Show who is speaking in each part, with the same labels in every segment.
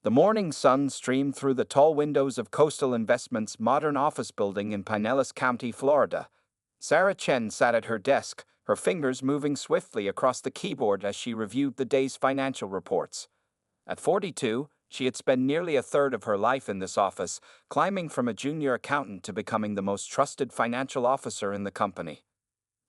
Speaker 1: The morning sun streamed through the tall windows of Coastal Investments' modern office building in Pinellas County, Florida. Sarah Chen sat at her desk, her fingers moving swiftly across the keyboard as she reviewed the day's financial reports. At 42, she had spent nearly a third of her life in this office, climbing from a junior accountant to becoming the most trusted financial officer in the company.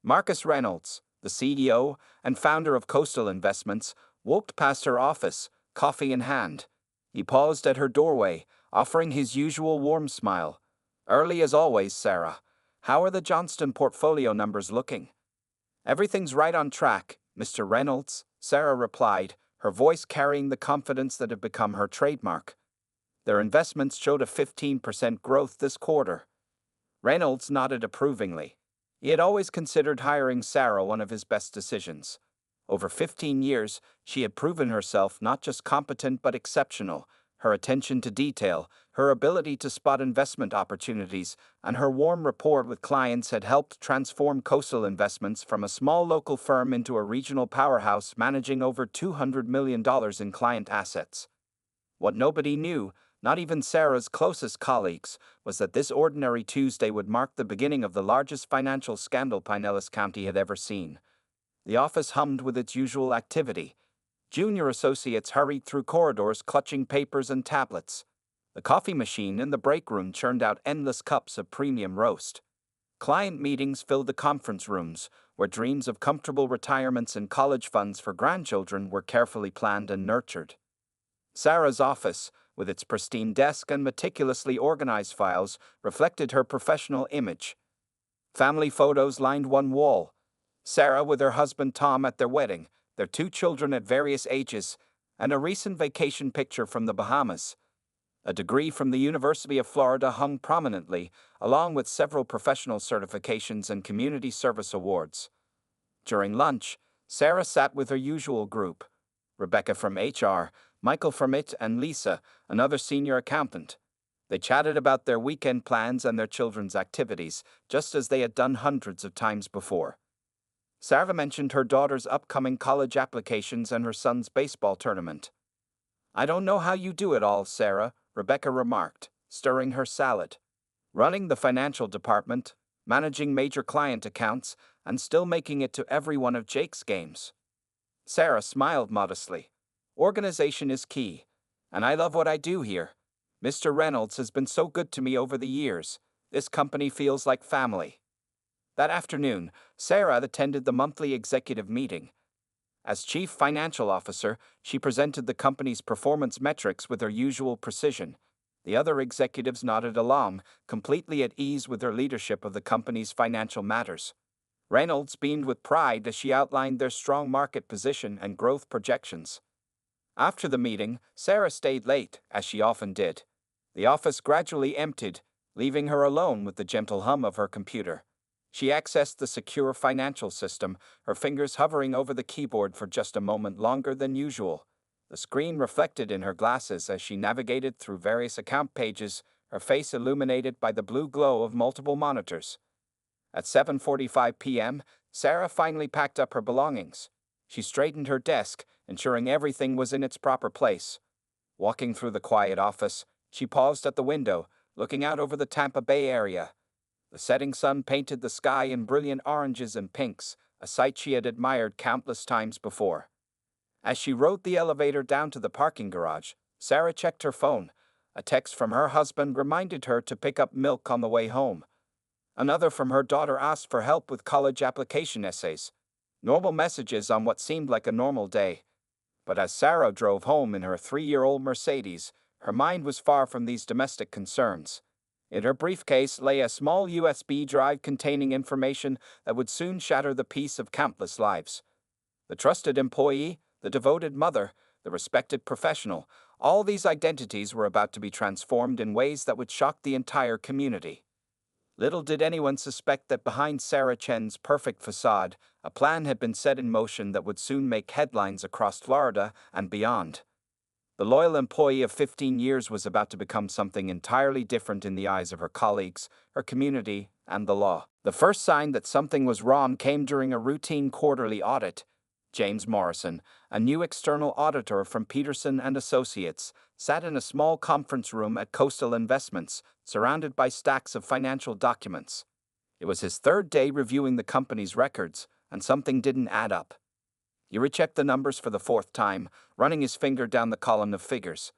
Speaker 1: Marcus Reynolds, the CEO and founder of Coastal Investments, walked past her office, coffee in hand. He paused at her doorway, offering his usual warm smile. "Early as always, Sarah. How are the Johnston portfolio numbers looking?" "Everything's right on track, Mr. Reynolds," Sarah replied, her voice carrying the confidence that had become her trademark. Their investments showed a 15% growth this quarter. Reynolds nodded approvingly. He had always considered hiring Sarah one of his best decisions. Over 15 years, she had proven herself not just competent but exceptional. Her attention to detail, her ability to spot investment opportunities, and her warm rapport with clients had helped transform Coastal Investments from a small local firm into a regional powerhouse managing over $200 million in client assets. What nobody knew, not even Sarah's closest colleagues, was that this ordinary Tuesday would mark the beginning of the largest financial scandal Pinellas County had ever seen. The office hummed with its usual activity. Junior associates hurried through corridors clutching papers and tablets. The coffee machine in the break room churned out endless cups of premium roast. Client meetings filled the conference rooms, where dreams of comfortable retirements and college funds for grandchildren were carefully planned and nurtured. Sarah's office, with its pristine desk and meticulously organized files, reflected her professional image. Family photos lined one wall. Sarah with her husband Tom at their wedding, their 2 children at various ages, and a recent vacation picture from the Bahamas. A degree from the University of Florida hung prominently, along with several professional certifications and community service awards. During lunch, Sarah sat with her usual group: Rebecca from HR, Michael from IT, and Lisa, another senior accountant. They chatted about their weekend plans and their children's activities, just as they had done hundreds of times before. Sarah mentioned her daughter's upcoming college applications and her son's baseball tournament. "I don't know how you do it all, Sarah," Rebecca remarked, stirring her salad. "Running the financial department, managing major client accounts, and still making it to every one of Jake's games." Sarah smiled modestly. "Organization is key, and I love what I do here. Mr. Reynolds has been so good to me over the years. This company feels like family." That afternoon, Sarah attended the monthly executive meeting. As Chief Financial Officer, she presented the company's performance metrics with her usual precision. The other executives nodded along, completely at ease with her leadership of the company's financial matters. Reynolds beamed with pride as she outlined their strong market position and growth projections. After the meeting, Sarah stayed late, as she often did. The office gradually emptied, leaving her alone with the gentle hum of her computer. She accessed the secure financial system, her fingers hovering over the keyboard for just a moment longer than usual. The screen reflected in her glasses as she navigated through various account pages, her face illuminated by the blue glow of multiple monitors. At 7:45 p.m., Sarah finally packed up her belongings. She straightened her desk, ensuring everything was in its proper place. Walking through the quiet office, she paused at the window, looking out over the Tampa Bay area. The setting sun painted the sky in brilliant oranges and pinks, a sight she had admired countless times before. As she rode the elevator down to the parking garage, Sarah checked her phone. A text from her husband reminded her to pick up milk on the way home. Another from her daughter asked for help with college application essays. Normal messages on what seemed like a normal day. But as Sarah drove home in her 3-year-old Mercedes, her mind was far from these domestic concerns. In her briefcase lay a small USB drive containing information that would soon shatter the peace of countless lives. The trusted employee, the devoted mother, the respected professional, all these identities were about to be transformed in ways that would shock the entire community. Little did anyone suspect that behind Sarah Chen's perfect facade, a plan had been set in motion that would soon make headlines across Florida and beyond. The loyal employee of 15 years was about to become something entirely different in the eyes of her colleagues, her community, and the law. The first sign that something was wrong came during a routine quarterly audit. James Morrison, a new external auditor from Peterson and Associates, sat in a small conference room at Coastal Investments, surrounded by stacks of financial documents. It was his third day reviewing the company's records, and something didn't add up. He rechecked the numbers for the fourth time, running his finger down the column of figures.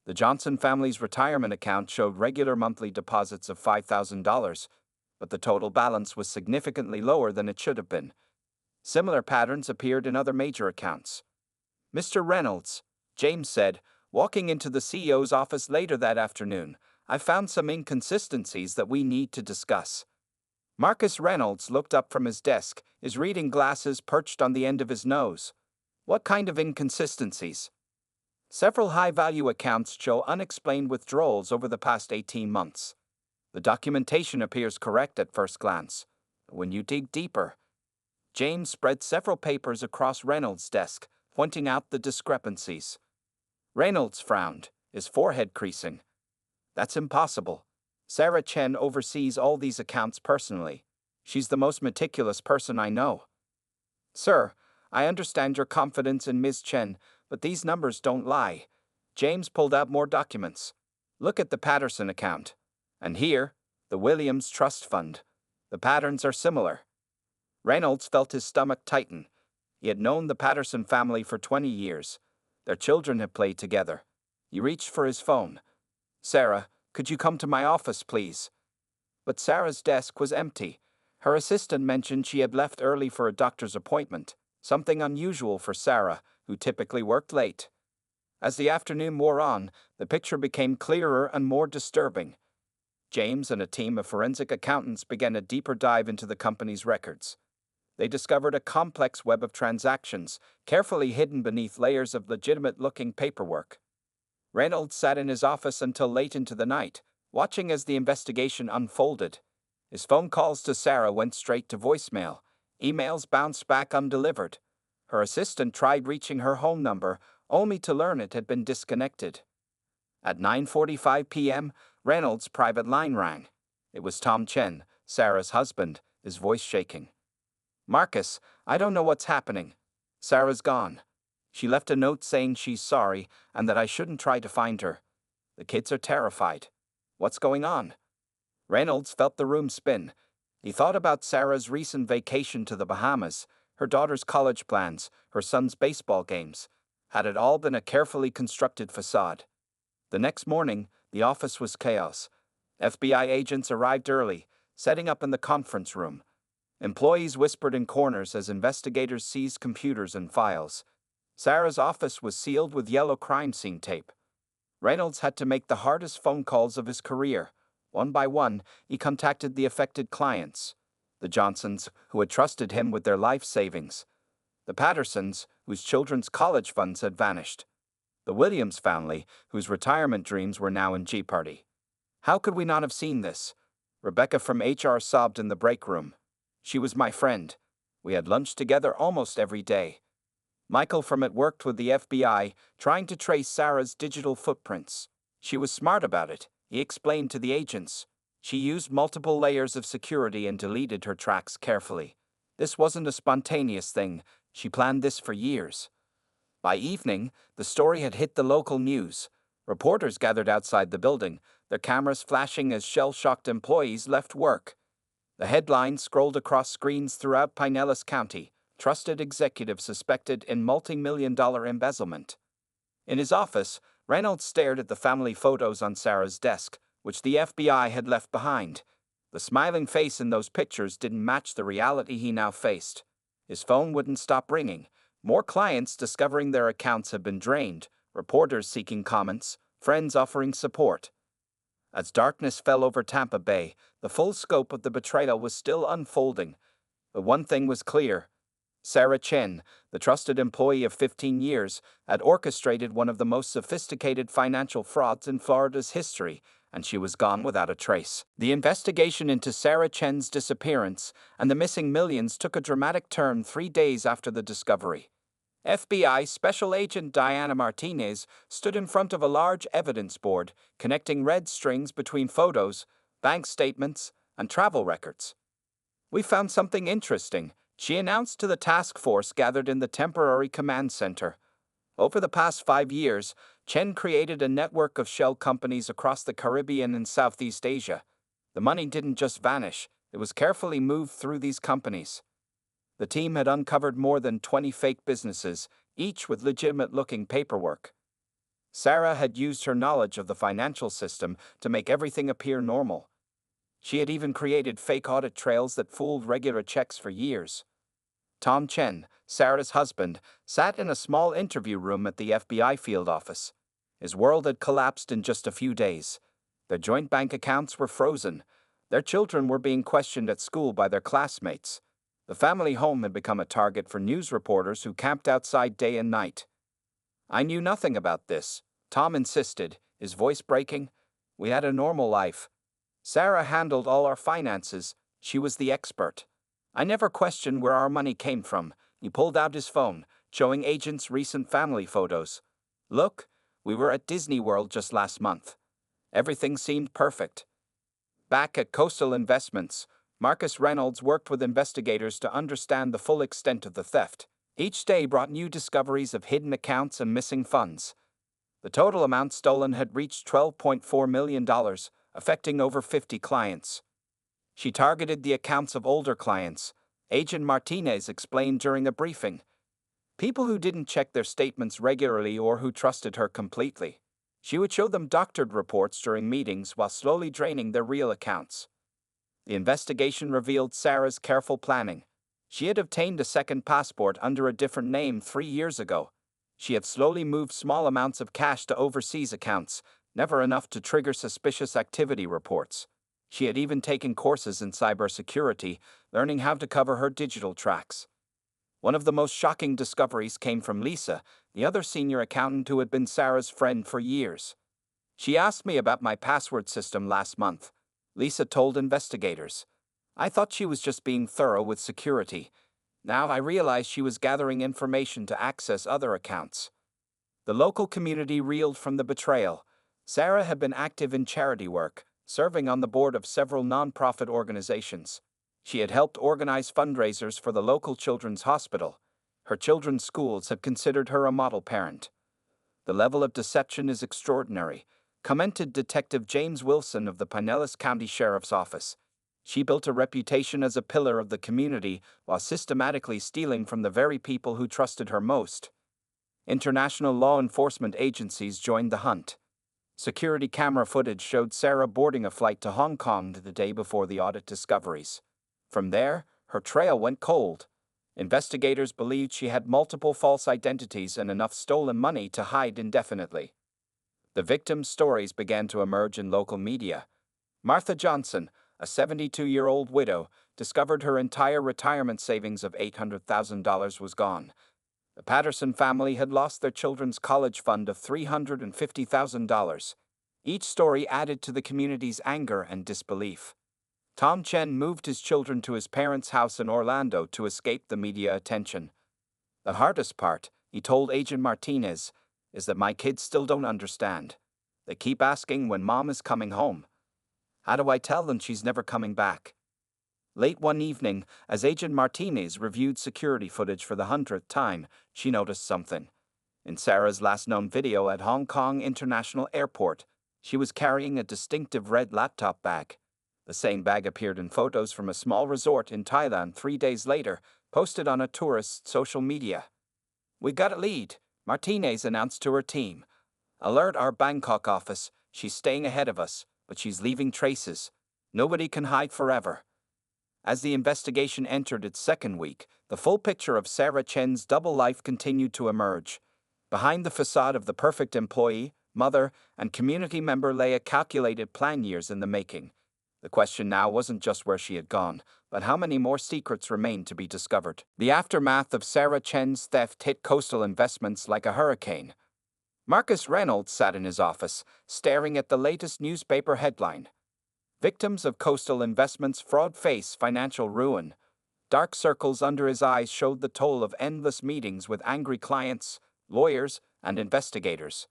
Speaker 1: The Johnson family's retirement account showed regular monthly deposits of $5,000, but the total balance was significantly lower than it should have been. Similar patterns appeared in other major accounts. "Mr. Reynolds," James said, walking into the CEO's office later that afternoon, "I found some inconsistencies that we need to discuss." Marcus Reynolds looked up from his desk, his reading glasses perched on the end of his nose. "What kind of inconsistencies?" "Several high-value accounts show unexplained withdrawals over the past 18 months. The documentation appears correct at first glance. When you dig deeper..." James spread several papers across Reynolds' desk, pointing out the discrepancies. Reynolds frowned, his forehead creasing. "That's impossible. Sarah Chen oversees all these accounts personally. She's the most meticulous person I know." "Sir, I understand your confidence in Ms. Chen, but these numbers don't lie." James pulled out more documents. "Look at the Patterson account. And here, the Williams Trust Fund. The patterns are similar." Reynolds felt his stomach tighten. He had known the Patterson family for 20 years. Their children had played together. He reached for his phone. "Sarah, could you come to my office, please?" But Sarah's desk was empty. Her assistant mentioned she had left early for a doctor's appointment, something unusual for Sarah, who typically worked late. As the afternoon wore on, the picture became clearer and more disturbing. James and a team of forensic accountants began a deeper dive into the company's records. They discovered a complex web of transactions, carefully hidden beneath layers of legitimate-looking paperwork. Reynolds sat in his office until late into the night, watching as the investigation unfolded. His phone calls to Sarah went straight to voicemail. Emails bounced back undelivered. Her assistant tried reaching her home number, only to learn it had been disconnected. At 9:45 p.m., Reynolds' private line rang. It was Tom Chen, Sarah's husband, his voice shaking. "Marcus, I don't know what's happening. Sarah's gone. She left a note saying she's sorry and that I shouldn't try to find her. The kids are terrified. What's going on?" Reynolds felt the room spin. He thought about Sarah's recent vacation to the Bahamas, her daughter's college plans, her son's baseball games. Had it all been a carefully constructed facade? The next morning, the office was chaos. FBI agents arrived early, setting up in the conference room. Employees whispered in corners as investigators seized computers and files. Sarah's office was sealed with yellow crime scene tape. Reynolds had to make the hardest phone calls of his career. One by one, he contacted the affected clients. The Johnsons, who had trusted him with their life savings. The Pattersons, whose children's college funds had vanished. The Williams family, whose retirement dreams were now in jeopardy. "How could we not have seen this?" Rebecca from HR sobbed in the break room. "She was my friend. We had lunch together almost every day." Michael from it worked with the FBI, trying to trace Sarah's digital footprints. "She was smart about it," he explained to the agents. "She used multiple layers of security and deleted her tracks carefully. This wasn't a spontaneous thing. She planned this for years." By evening, the story had hit the local news. Reporters gathered outside the building, their cameras flashing as shell-shocked employees left work. The headlines scrolled across screens throughout Pinellas County. Trusted executive suspected in multi-million-dollar embezzlement. In his office, Reynolds stared at the family photos on Sarah's desk, which the FBI had left behind. The smiling face in those pictures didn't match the reality he now faced. His phone wouldn't stop ringing. More clients discovering their accounts had been drained, reporters seeking comments, friends offering support. As darkness fell over Tampa Bay, the full scope of the betrayal was still unfolding. But one thing was clear. Sarah Chen, the trusted employee of 15 years, had orchestrated one of the most sophisticated financial frauds in Florida's history, and she was gone without a trace. The investigation into Sarah Chen's disappearance and the missing millions took a dramatic turn 3 days after the discovery. FBI Special Agent Diana Martinez stood in front of a large evidence board, connecting red strings between photos, bank statements, and travel records. "We found something interesting," She announced to the task force gathered in the temporary command center. Over the past 5 years, Chen created a network of shell companies across the Caribbean and Southeast Asia. The money didn't just vanish, it was carefully moved through these companies. The team had uncovered more than 20 fake businesses, each with legitimate-looking paperwork. Sarah had used her knowledge of the financial system to make everything appear normal. She had even created fake audit trails that fooled regular checks for years. Tom Chen, Sarah's husband, sat in a small interview room at the FBI field office. His world had collapsed in just a few days. Their joint bank accounts were frozen. Their children were being questioned at school by their classmates. The family home had become a target for news reporters who camped outside day and night. "I knew nothing about this," Tom insisted, his voice breaking. "We had a normal life. Sarah handled all our finances. She was the expert. I never questioned where our money came from." He pulled out his phone, showing agents recent family photos. "Look, we were at Disney World just last month. Everything seemed perfect." Back at Coastal Investments, Marcus Reynolds worked with investigators to understand the full extent of the theft. Each day brought new discoveries of hidden accounts and missing funds. The total amount stolen had reached $12.4 million, affecting over 50 clients. She targeted the accounts of older clients, Agent Martinez explained during a briefing. People who didn't check their statements regularly or who trusted her completely. She would show them doctored reports during meetings while slowly draining their real accounts. The investigation revealed Sarah's careful planning. She had obtained a second passport under a different name 3 years ago. She had slowly moved small amounts of cash to overseas accounts, never enough to trigger suspicious activity reports. She had even taken courses in cybersecurity, learning how to cover her digital tracks. One of the most shocking discoveries came from Lisa, the other senior accountant who had been Sarah's friend for years. "She asked me about my password system last month," Lisa told investigators. "I thought she was just being thorough with security. Now I realized she was gathering information to access other accounts." The local community reeled from the betrayal. Sarah had been active in charity work, serving on the board of several nonprofit organizations. She had helped organize fundraisers for the local children's hospital. Her children's schools had considered her a model parent. "The level of deception is extraordinary," commented Detective James Wilson of the Pinellas County Sheriff's Office. "She built a reputation as a pillar of the community while systematically stealing from the very people who trusted her most." International law enforcement agencies joined the hunt. Security camera footage showed Sarah boarding a flight to Hong Kong the day before the audit discoveries. From there, her trail went cold. Investigators believed she had multiple false identities and enough stolen money to hide indefinitely. The victims' stories began to emerge in local media. Martha Johnson, a 72-year-old widow, discovered her entire retirement savings of $800,000 was gone. The Patterson family had lost their children's college fund of $350,000. Each story added to the community's anger and disbelief. Tom Chen moved his children to his parents' house in Orlando to escape the media attention. "The hardest part," he told Agent Martinez, "is that my kids still don't understand. They keep asking when Mom is coming home. How do I tell them she's never coming back?" Late one evening, as Agent Martinez reviewed security footage for the 100th time, she noticed something. In Sarah's last known video at Hong Kong International Airport, she was carrying a distinctive red laptop bag. The same bag appeared in photos from a small resort in Thailand 3 days later, posted on a tourist's social media. "We got a lead," Martinez announced to her team. "Alert our Bangkok office. She's staying ahead of us, but she's leaving traces. Nobody can hide forever." As the investigation entered its second week, the full picture of Sarah Chen's double life continued to emerge. Behind the facade of the perfect employee, mother, and community member lay a calculated plan years in the making. The question now wasn't just where she had gone, but how many more secrets remained to be discovered. The aftermath of Sarah Chen's theft hit Coastal Investments like a hurricane. Marcus Reynolds sat in his office, staring at the latest newspaper headline. "Victims of Coastal Investments' fraud face financial ruin." Dark circles under his eyes showed the toll of endless meetings with angry clients, lawyers, and investigators.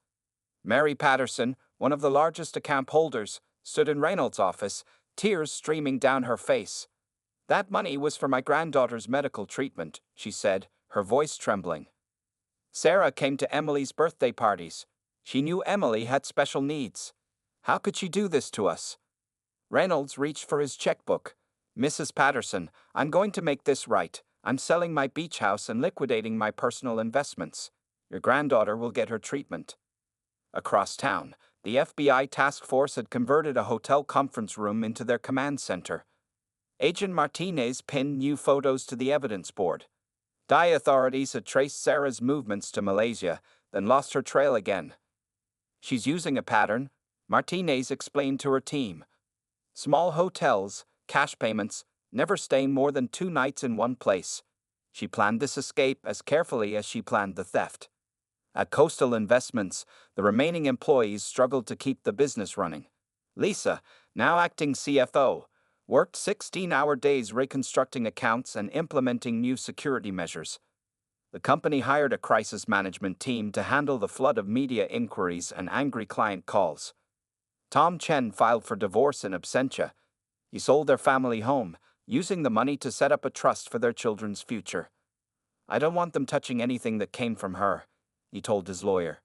Speaker 1: Mary Patterson, one of the largest account holders, stood in Reynolds' office, tears streaming down her face. That money was for my granddaughter's medical treatment, she said, her voice trembling. Sarah came to Emily's birthday parties. She knew Emily had special needs. How could she do this to us? Reynolds reached for his checkbook. Mrs. Patterson, I'm going to make this right. I'm selling my beach house and liquidating my personal investments. Your granddaughter will get her treatment. Across town, the FBI task force had converted a hotel conference room into their command center. Agent Martinez pinned new photos to the evidence board. Thai authorities had traced Sarah's movements to Malaysia, then lost her trail again. She's using a pattern, Martinez explained to her team. Small hotels, cash payments, never staying more than 2 nights in one place. She planned this escape as carefully as she planned the theft. At Coastal Investments, the remaining employees struggled to keep the business running. Lisa, now acting CFO, worked 16-hour days reconstructing accounts and implementing new security measures. The company hired a crisis management team to handle the flood of media inquiries and angry client calls. Tom Chen filed for divorce in absentia. He sold their family home, using the money to set up a trust for their children's future. I don't want them touching anything that came from her, he told his lawyer.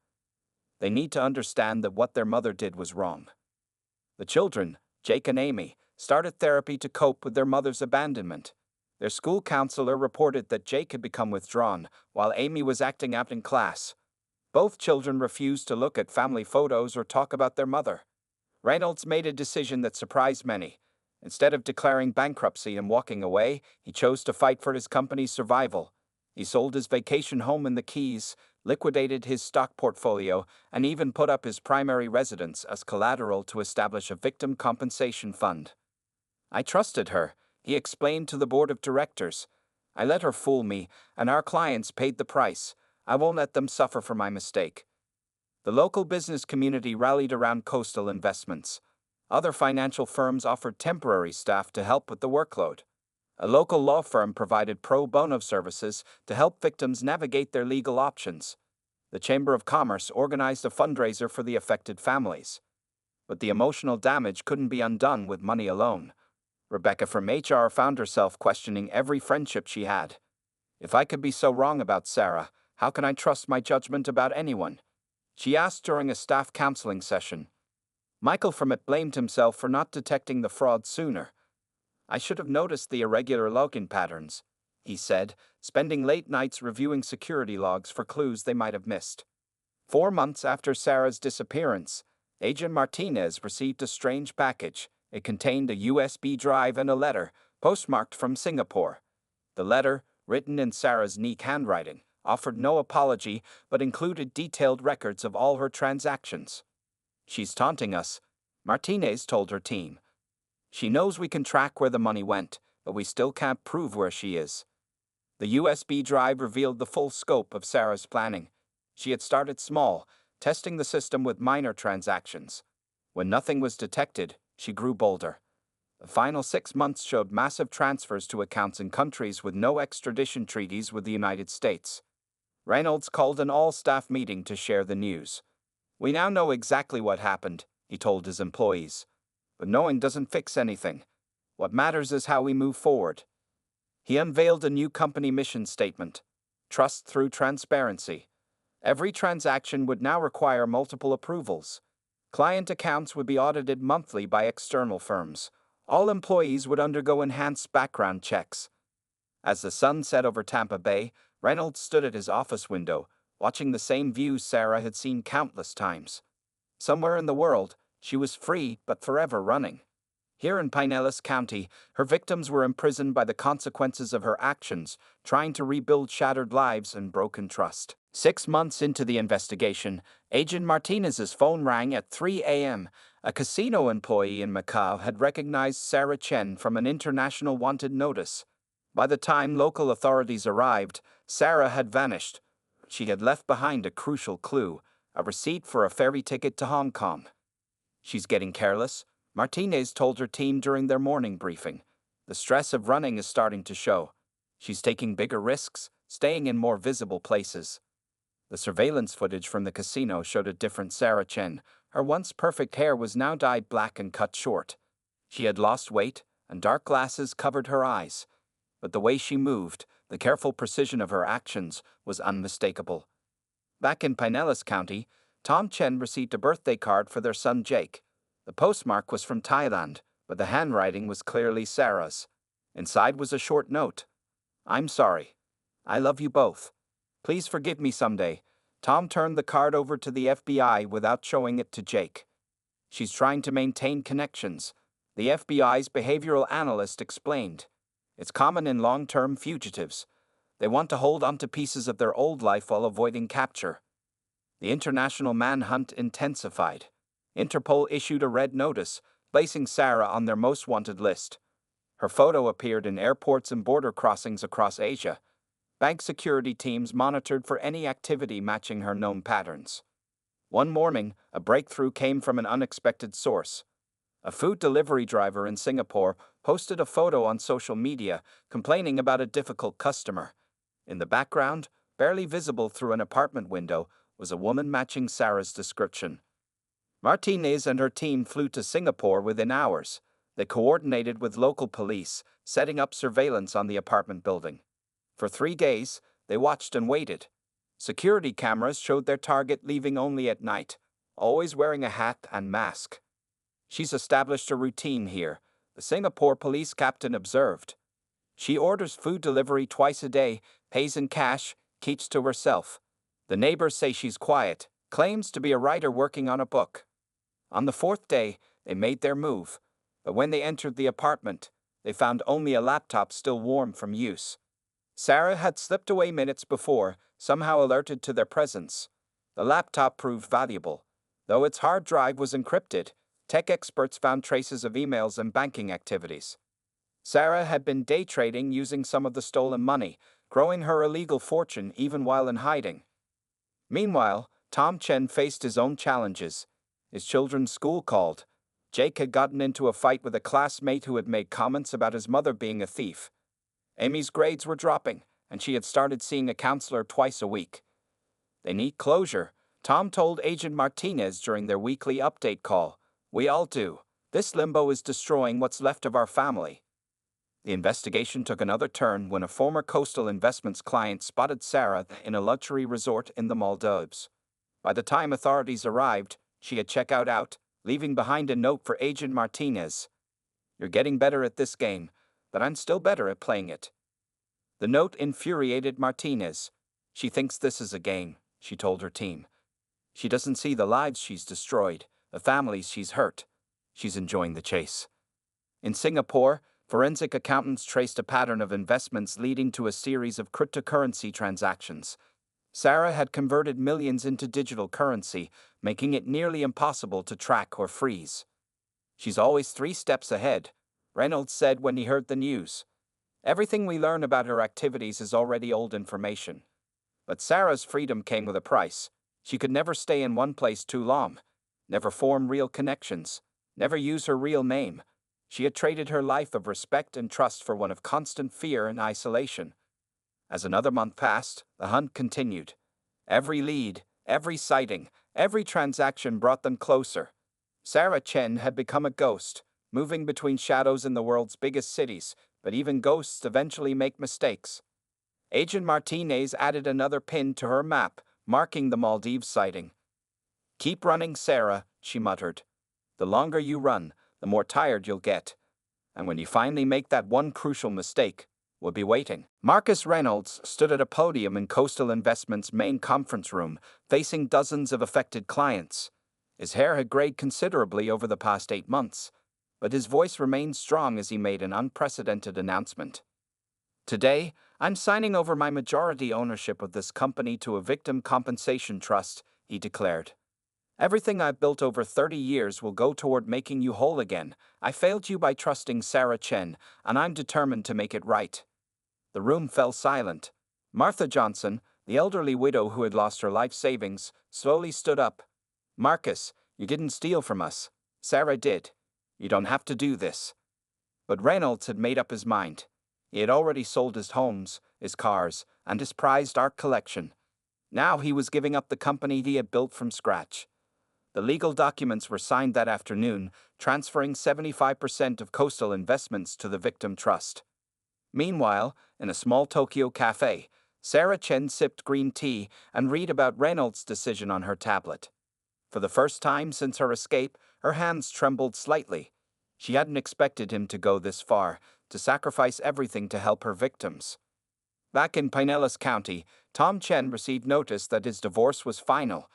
Speaker 1: They need to understand that what their mother did was wrong. The children, Jake and Amy, started therapy to cope with their mother's abandonment. Their school counselor reported that Jake had become withdrawn, while Amy was acting out in class. Both children refused to look at family photos or talk about their mother. Reynolds made a decision that surprised many. Instead of declaring bankruptcy and walking away, he chose to fight for his company's survival. He sold his vacation home in the Keys, liquidated his stock portfolio, and even put up his primary residence as collateral to establish a victim compensation fund. I trusted her, he explained to the board of directors. I let her fool me, and our clients paid the price. I won't let them suffer for my mistake. The local business community rallied around Coastal Investments. Other financial firms offered temporary staff to help with the workload. A local law firm provided pro bono services to help victims navigate their legal options. The Chamber of Commerce organized a fundraiser for the affected families. But the emotional damage couldn't be undone with money alone. Rebecca from HR found herself questioning every friendship she had. If I could be so wrong about Sarah, how can I trust my judgment about anyone? She asked during a staff counseling session. Michael from it blamed himself for not detecting the fraud sooner. I should have noticed the irregular login patterns, he said, spending late nights reviewing security logs for clues they might have missed. 4 months after Sarah's disappearance, Agent Martinez received a strange package. It contained a USB drive and a letter, postmarked from Singapore. The letter, written in Sarah's neat handwriting, offered no apology but included detailed records of all her transactions. She's taunting us, Martinez told her team. She knows we can track where the money went, but we still can't prove where she is. The USB drive revealed the full scope of Sarah's planning. She had started small, testing the system with minor transactions. When nothing was detected, she grew bolder. The final 6 months showed massive transfers to accounts in countries with no extradition treaties with the United States. Reynolds called an all-staff meeting to share the news. We now know exactly what happened, he told his employees. But knowing doesn't fix anything. What matters is how we move forward. He unveiled a new company mission statement. Trust through transparency. Every transaction would now require multiple approvals. Client accounts would be audited monthly by external firms. All employees would undergo enhanced background checks. As the sun set over Tampa Bay, Reynolds stood at his office window, watching the same views Sarah had seen countless times. Somewhere in the world, she was free but forever running. Here in Pinellas County, her victims were imprisoned by the consequences of her actions, trying to rebuild shattered lives and broken trust. 6 months into the investigation, Agent Martinez's phone rang at 3 a.m. A casino employee in Macau had recognized Sarah Chen from an international wanted notice. By the time local authorities arrived, Sarah had vanished. She had left behind a crucial clue, a receipt for a ferry ticket to Hong Kong. She's getting careless, Martinez told her team during their morning briefing. The stress of running is starting to show. She's taking bigger risks, staying in more visible places. The surveillance footage from the casino showed a different Sarah Chen. Her once perfect hair was now dyed black and cut short. She had lost weight, and dark glasses covered her eyes. But the way she moved, the careful precision of her actions, was unmistakable. Back in Pinellas County, Tom Chen received a birthday card for their son Jake. The postmark was from Thailand, but the handwriting was clearly Sarah's. Inside was a short note. "I'm sorry. I love you both. Please forgive me someday." Tom turned the card over to the FBI without showing it to Jake. "She's trying to maintain connections," the FBI's behavioral analyst explained. "It's common in long-term fugitives. They want to hold onto pieces of their old life while avoiding capture." The international manhunt intensified. Interpol issued a red notice, placing Sarah on their most wanted list. Her photo appeared in airports and border crossings across Asia. Bank security teams monitored for any activity matching her known patterns. One morning, a breakthrough came from an unexpected source. A food delivery driver in Singapore posted a photo on social media complaining about a difficult customer. In the background, barely visible through an apartment window, was a woman matching Sarah's description. Martinez and her team flew to Singapore within hours. They coordinated with local police, setting up surveillance on the apartment building. For 3 days, they watched and waited. Security cameras showed their target leaving only at night, always wearing a hat and mask. "She's established a routine here," the Singapore police captain observed. "She orders food delivery twice a day, pays in cash, keeps to herself. The neighbors say she's quiet, claims to be a writer working on a book." On the 4th day, they made their move, but when they entered the apartment, they found only a laptop still warm from use. Sarah had slipped away minutes before, somehow alerted to their presence. The laptop proved valuable. Though its hard drive was encrypted, tech experts found traces of emails and banking activities. Sarah had been day trading using some of the stolen money, growing her illegal fortune even while in hiding. Meanwhile, Tom Chen faced his own challenges. His children's school called. Jake had gotten into a fight with a classmate who had made comments about his mother being a thief. Amy's grades were dropping, and she had started seeing a counselor twice a week. "They need closure," Tom told Agent Martinez during their weekly update call. "We all do. This limbo is destroying what's left of our family." The investigation took another turn when a former Coastal Investments client spotted Sarah in a luxury resort in the Maldives. By the time authorities arrived, she had checked out, leaving behind a note for Agent Martinez. "You're getting better at this game, but I'm still better at playing it." The note infuriated Martinez. "She thinks this is a game," she told her team. "She doesn't see the lives she's destroyed, the families she's hurt. She's enjoying the chase." In Singapore, forensic accountants traced a pattern of investments leading to a series of cryptocurrency transactions. Sarah had converted millions into digital currency, making it nearly impossible to track or freeze. "She's always 3 steps ahead," Reynolds said when he heard the news. "Everything we learn about her activities is already old information." But Sarah's freedom came with a price. She could never stay in one place too long, never form real connections, never use her real name. She had traded her life of respect and trust for one of constant fear and isolation. As another month passed, the hunt continued. Every lead, every sighting, every transaction brought them closer. Sarah Chen had become a ghost, moving between shadows in the world's biggest cities, but even ghosts eventually make mistakes. Agent Martinez added another pin to her map, marking the Maldives sighting. "Keep running, Sarah," she muttered. "The longer you run, the more tired you'll get. And when you finally make that one crucial mistake, we'll be waiting." Marcus Reynolds stood at a podium in Coastal Investments' main conference room, facing dozens of affected clients. His hair had grayed considerably over the past 8 months, but his voice remained strong as he made an unprecedented announcement. "Today, I'm signing over my majority ownership of this company to a victim compensation trust," he declared. "Everything I've built over 30 years will go toward making you whole again. I failed you by trusting Sarah Chen, and I'm determined to make it right." The room fell silent. Martha Johnson, the elderly widow who had lost her life savings, slowly stood up. "Marcus, you didn't steal from us. Sarah did. You don't have to do this." But Reynolds had made up his mind. He had already sold his homes, his cars, and his prized art collection. Now he was giving up the company he had built from scratch. The legal documents were signed that afternoon, transferring 75% of Coastal Investments to the victim trust. Meanwhile, in a small Tokyo cafe, Sarah Chen sipped green tea and read about Reynolds' decision on her tablet. For the first time since her escape, her hands trembled slightly. She hadn't expected him to go this far, to sacrifice everything to help her victims. Back in Pinellas County, Tom Chen received notice that his divorce was final.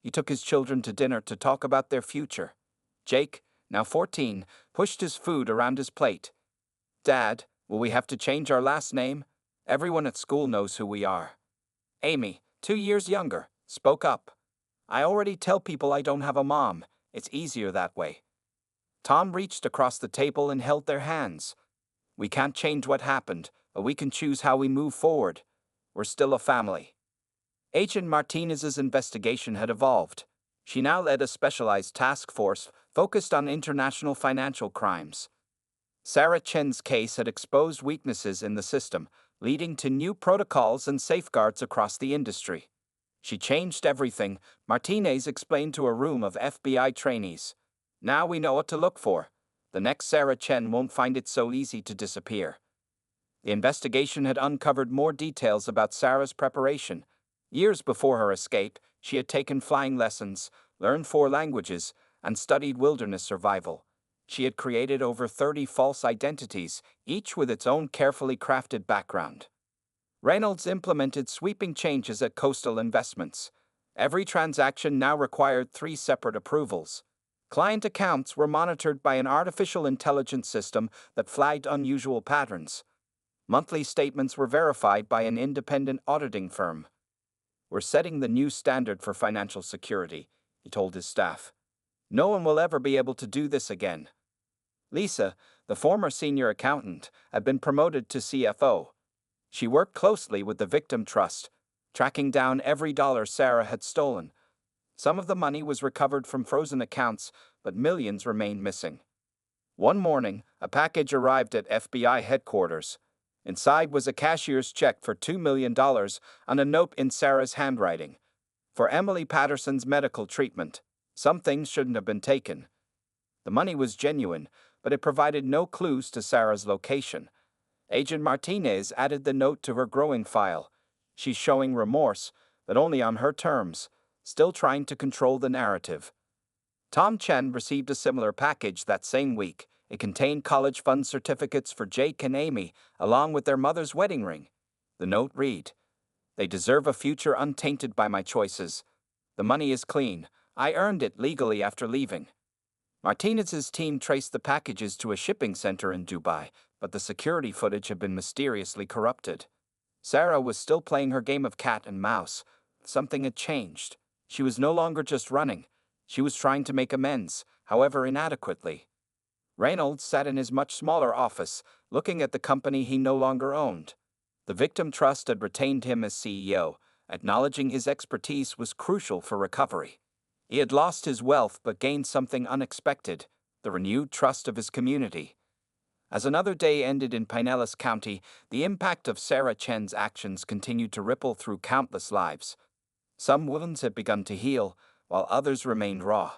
Speaker 1: He took his children to dinner to talk about their future. Jake, now 14, pushed his food around his plate. "Dad, will we have to change our last name? Everyone at school knows who we are." Amy, 2 years younger, spoke up. "I already tell people I don't have a mom. It's easier that way." Tom reached across the table and held their hands. "We can't change what happened, but we can choose how we move forward. We're still a family." Agent Martinez's investigation had evolved. She now led a specialized task force focused on international financial crimes. Sarah Chen's case had exposed weaknesses in the system, leading to new protocols and safeguards across the industry. "She changed everything," Martinez explained to a room of FBI trainees. "Now we know what to look for. The next Sarah Chen won't find it so easy to disappear." The investigation had uncovered more details about Sarah's preparation. Years before her escape, she had taken flying lessons, learned 4 languages, and studied wilderness survival. She had created over 30 false identities, each with its own carefully crafted background. Reynolds implemented sweeping changes at Coastal Investments. Every transaction now required 3 separate approvals. Client accounts were monitored by an artificial intelligence system that flagged unusual patterns. Monthly statements were verified by an independent auditing firm. "We're setting the new standard for financial security," he told his staff. "No one will ever be able to do this again." Lisa, the former senior accountant, had been promoted to CFO. She worked closely with the victim trust, tracking down every dollar Sarah had stolen. Some of the money was recovered from frozen accounts, but millions remained missing. One morning, a package arrived at FBI headquarters. Inside was a cashier's check for $2 million and a note in Sarah's handwriting. "For Emily Patterson's medical treatment. Some things shouldn't have been taken." The money was genuine, but it provided no clues to Sarah's location. Agent Martinez added the note to her growing file. She's showing remorse, but only on her terms, still trying to control the narrative. Tom Chen received a similar package that same week. It contained college fund certificates for Jake and Amy, along with their mother's wedding ring. The note read, "They deserve a future untainted by my choices. The money is clean. I earned it legally after leaving." Martinez's team traced the packages to a shipping center in Dubai, but the security footage had been mysteriously corrupted. Sarah was still playing her game of cat and mouse. Something had changed. She was no longer just running. She was trying to make amends, however inadequately. Reynolds sat in his much smaller office, looking at the company he no longer owned. The Victim Trust had retained him as CEO, acknowledging his expertise was crucial for recovery. He had lost his wealth but gained something unexpected, the renewed trust of his community. As another day ended in Pinellas County, the impact of Sarah Chen's actions continued to ripple through countless lives. Some wounds had begun to heal, while others remained raw.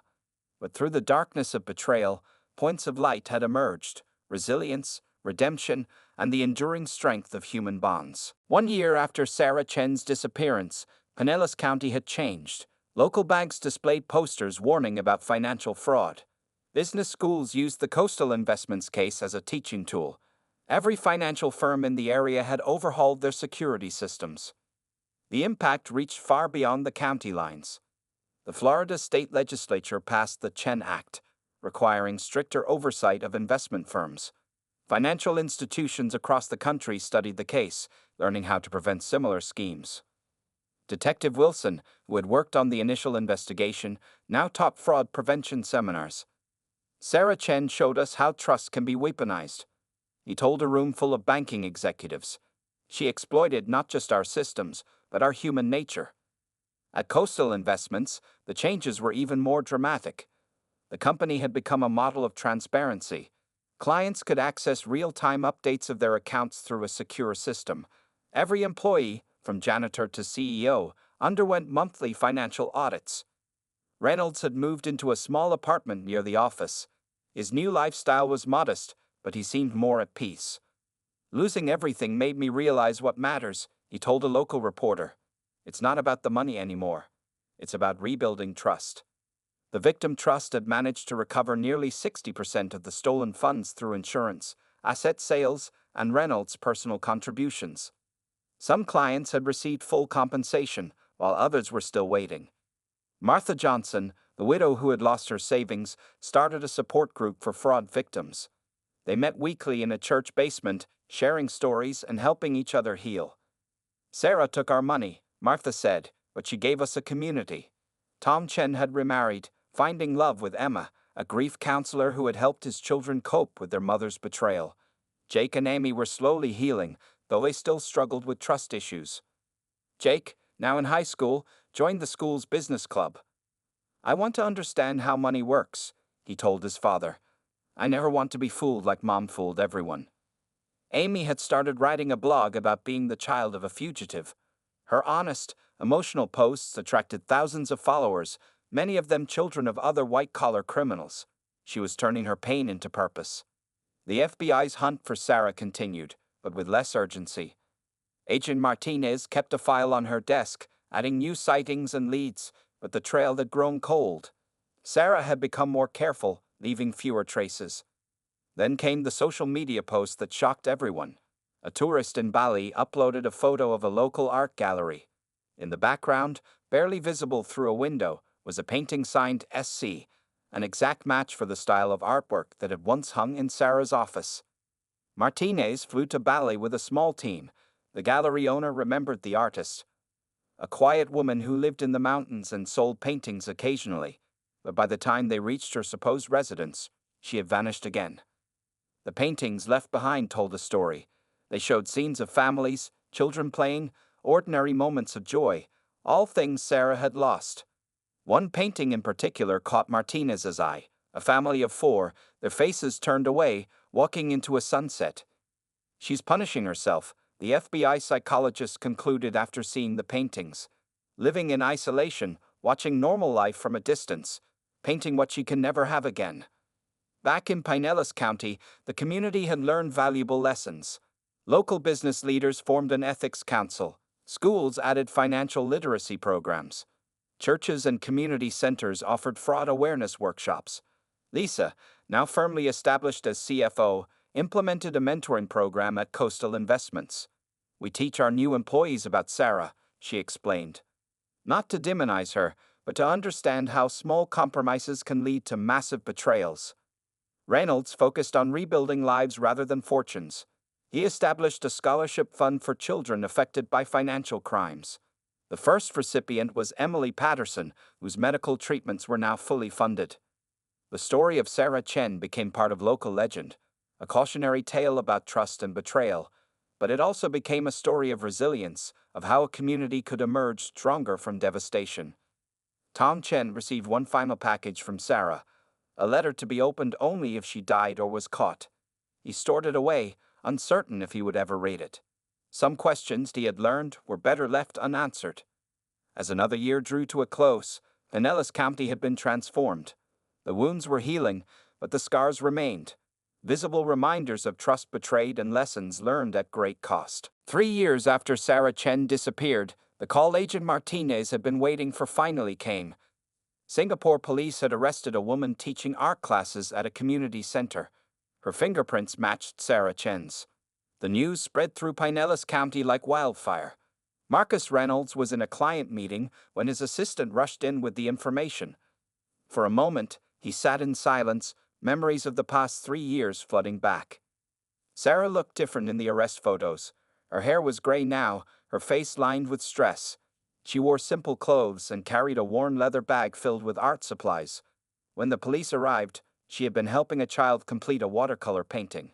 Speaker 1: But through the darkness of betrayal, points of light had emerged: resilience, redemption, and the enduring strength of human bonds. 1 year after Sarah Chen's disappearance, Pinellas County had changed. Local banks displayed posters warning about financial fraud. Business schools used the Coastal Investments case as a teaching tool. Every financial firm in the area had overhauled their security systems. The impact reached far beyond the county lines. The Florida state legislature passed the Chen Act, requiring stricter oversight of investment firms. Financial institutions across the country studied the case, learning how to prevent similar schemes. Detective Wilson, who had worked on the initial investigation, now taught fraud prevention seminars. Sarah Chen showed us how trust can be weaponized. He told a room full of banking executives. She exploited not just our systems, but our human nature. At Coastal Investments, the changes were even more dramatic. The company had become a model of transparency. Clients could access real-time updates of their accounts through a secure system. Every employee, from janitor to CEO, underwent monthly financial audits. Reynolds had moved into a small apartment near the office. His new lifestyle was modest, but he seemed more at peace. "Losing everything made me realize what matters," he told a local reporter. "It's not about the money anymore. It's about rebuilding trust." The victim trust had managed to recover nearly 60% of the stolen funds through insurance, asset sales, and Reynolds' personal contributions. Some clients had received full compensation, while others were still waiting. Martha Johnson, the widow who had lost her savings, started a support group for fraud victims. They met weekly in a church basement, sharing stories and helping each other heal. "Sarah took our money," Martha said, "but she gave us a community." Tom Chen had remarried, finding love with Emma, a grief counselor who had helped his children cope with their mother's betrayal. Jake and Amy were slowly healing, though they still struggled with trust issues. Jake, now in high school, joined the school's business club. "I want to understand how money works," he told his father. "I never want to be fooled like Mom fooled everyone." Amy had started writing a blog about being the child of a fugitive. Her honest, emotional posts attracted thousands of followers, many of them children of other white-collar criminals. She was turning her pain into purpose. The FBI's hunt for Sarah continued, but with less urgency. Agent Martinez kept a file on her desk, adding new sightings and leads, but the trail had grown cold. Sarah had become more careful, leaving fewer traces. Then came the social media post that shocked everyone. A tourist in Bali uploaded a photo of a local art gallery. In the background, barely visible through a window, was a painting signed SC, an exact match for the style of artwork that had once hung in Sarah's office. Martinez flew to Bali with a small team. The gallery owner remembered the artist. A quiet woman who lived in the mountains and sold paintings occasionally, but by the time they reached her supposed residence, she had vanished again. The paintings left behind told a story. They showed scenes of families, children playing, ordinary moments of joy, all things Sarah had lost. One painting in particular caught Martinez's eye, a family of 4, their faces turned away, walking into a sunset. "She's punishing herself," the FBI psychologist concluded after seeing the paintings. "Living in isolation, watching normal life from a distance, painting what she can never have again." Back in Pinellas County, the community had learned valuable lessons. Local business leaders formed an ethics council. Schools added financial literacy programs. Churches and community centers offered fraud awareness workshops. Lisa, now firmly established as CFO, implemented a mentoring program at Coastal Investments. "We teach our new employees about Sarah," she explained. "Not to demonize her, but to understand how small compromises can lead to massive betrayals." Reynolds focused on rebuilding lives rather than fortunes. He established a scholarship fund for children affected by financial crimes. The first recipient was Emily Patterson, whose medical treatments were now fully funded. The story of Sarah Chen became part of local legend, a cautionary tale about trust and betrayal, but it also became a story of resilience, of how a community could emerge stronger from devastation. Tom Chen received one final package from Sarah, a letter to be opened only if she died or was caught. He stored it away, uncertain if he would ever read it. Some questions he had learned were better left unanswered. As another year drew to a close, Pinellas County had been transformed. The wounds were healing, but the scars remained, visible reminders of trust betrayed and lessons learned at great cost. 3 years after Sarah Chen disappeared, the call agent Martinez had been waiting for finally came. Singapore police had arrested a woman teaching art classes at a community center. Her fingerprints matched Sarah Chen's. The news spread through Pinellas County like wildfire. Marcus Reynolds was in a client meeting when his assistant rushed in with the information. For a moment, he sat in silence, memories of the past 3 years flooding back. Sarah looked different in the arrest photos. Her hair was gray now, her face lined with stress. She wore simple clothes and carried a worn leather bag filled with art supplies. When the police arrived, she had been helping a child complete a watercolor painting.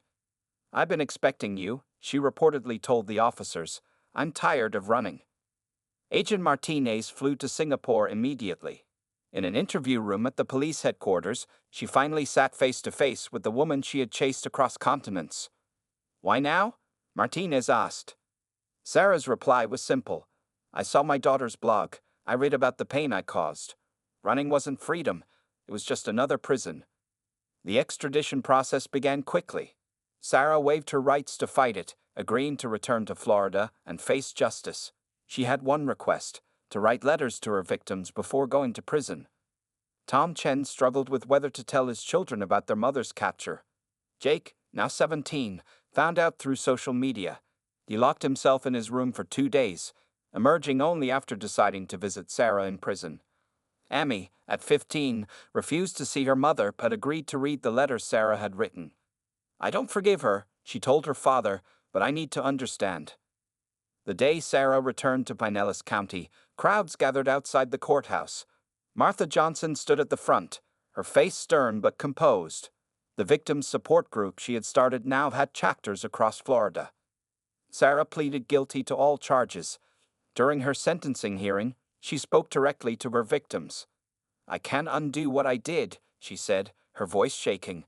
Speaker 1: "I've been expecting you," she reportedly told the officers. "I'm tired of running." Agent Martinez flew to Singapore immediately. In an interview room at the police headquarters, she finally sat face to face with the woman she had chased across continents. "Why now?" Martinez asked. Sarah's reply was simple. "I saw my daughter's blog. I read about the pain I caused. Running wasn't freedom, it was just another prison. The extradition process began quickly. Sarah waived her rights to fight it, agreeing to return to Florida and face justice. She had one request: to write letters to her victims before going to prison. Tom Chen struggled with whether to tell his children about their mother's capture. Jake, now 17, found out through social media. He locked himself in his room for 2 days, emerging only after deciding to visit Sarah in prison. Amy, at 15, refused to see her mother but agreed to read the letter Sarah had written. "I don't forgive her," she told her father, "but I need to understand." The day Sarah returned to Pinellas County, crowds gathered outside the courthouse. Martha Johnson stood at the front, her face stern but composed. The victims' support group she had started now had chapters across Florida. Sarah pleaded guilty to all charges. During her sentencing hearing, she spoke directly to her victims. "I can't undo what I did," she said, her voice shaking.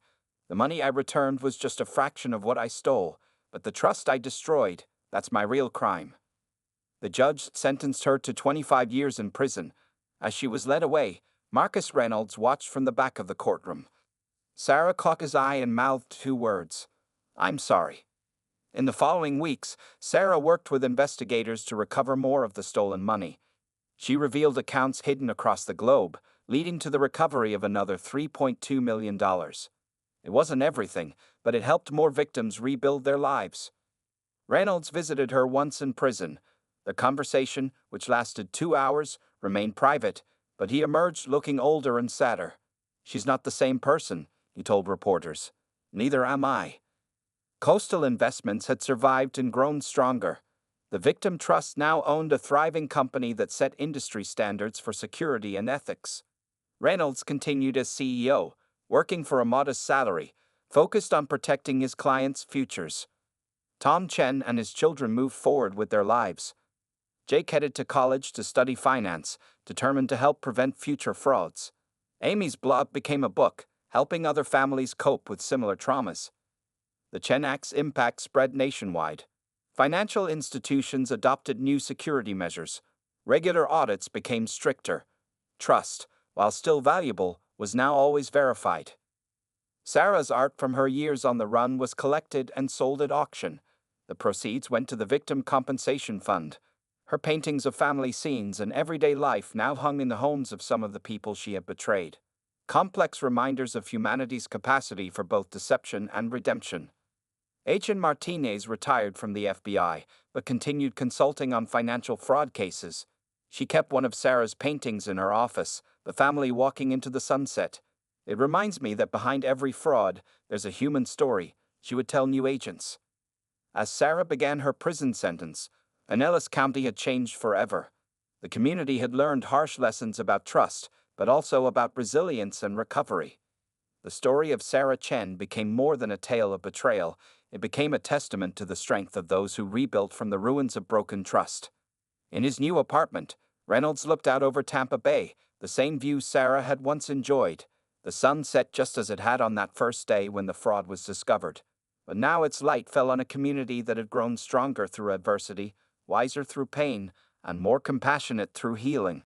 Speaker 1: "The money I returned was just a fraction of what I stole, but the trust I destroyed, that's my real crime." The judge sentenced her to 25 years in prison. As she was led away, Marcus Reynolds watched from the back of the courtroom. Sarah caught his eye and mouthed 2 words: "I'm sorry." In the following weeks, Sarah worked with investigators to recover more of the stolen money. She revealed accounts hidden across the globe, leading to the recovery of another $3.2 million. It wasn't everything, but it helped more victims rebuild their lives. Reynolds visited her once in prison. The conversation, which lasted 2 hours, remained private, but he emerged looking older and sadder. "She's not the same person," he told reporters. "Neither am I." Coastal Investments had survived and grown stronger. The Victim Trust now owned a thriving company that set industry standards for security and ethics. Reynolds continued as CEO, working for a modest salary, focused on protecting his clients' futures. Tom Chen and his children moved forward with their lives. Jake headed to college to study finance, determined to help prevent future frauds. Amy's blog became a book, helping other families cope with similar traumas. The Chen Act's impact spread nationwide. Financial institutions adopted new security measures. Regular audits became stricter. Trust, while still valuable, was now always verified. Sarah's art from her years on the run was collected and sold at auction. The proceeds went to the Victim Compensation Fund. Her paintings of family scenes and everyday life now hung in the homes of some of the people she had betrayed. Complex reminders of humanity's capacity for both deception and redemption. Agent Martinez retired from the FBI, but continued consulting on financial fraud cases. She kept one of Sarah's paintings in her office, the family walking into the sunset. "It reminds me that behind every fraud, there's a human story," she would tell new agents. As Sarah began her prison sentence, Pinellas County had changed forever. The community had learned harsh lessons about trust, but also about resilience and recovery. The story of Sarah Chen became more than a tale of betrayal. It became a testament to the strength of those who rebuilt from the ruins of broken trust. In his new apartment, Reynolds looked out over Tampa Bay, the same view Sarah had once enjoyed. The sun set just as it had on that first day when the fraud was discovered. But now its light fell on a community that had grown stronger through adversity, wiser through pain, and more compassionate through healing.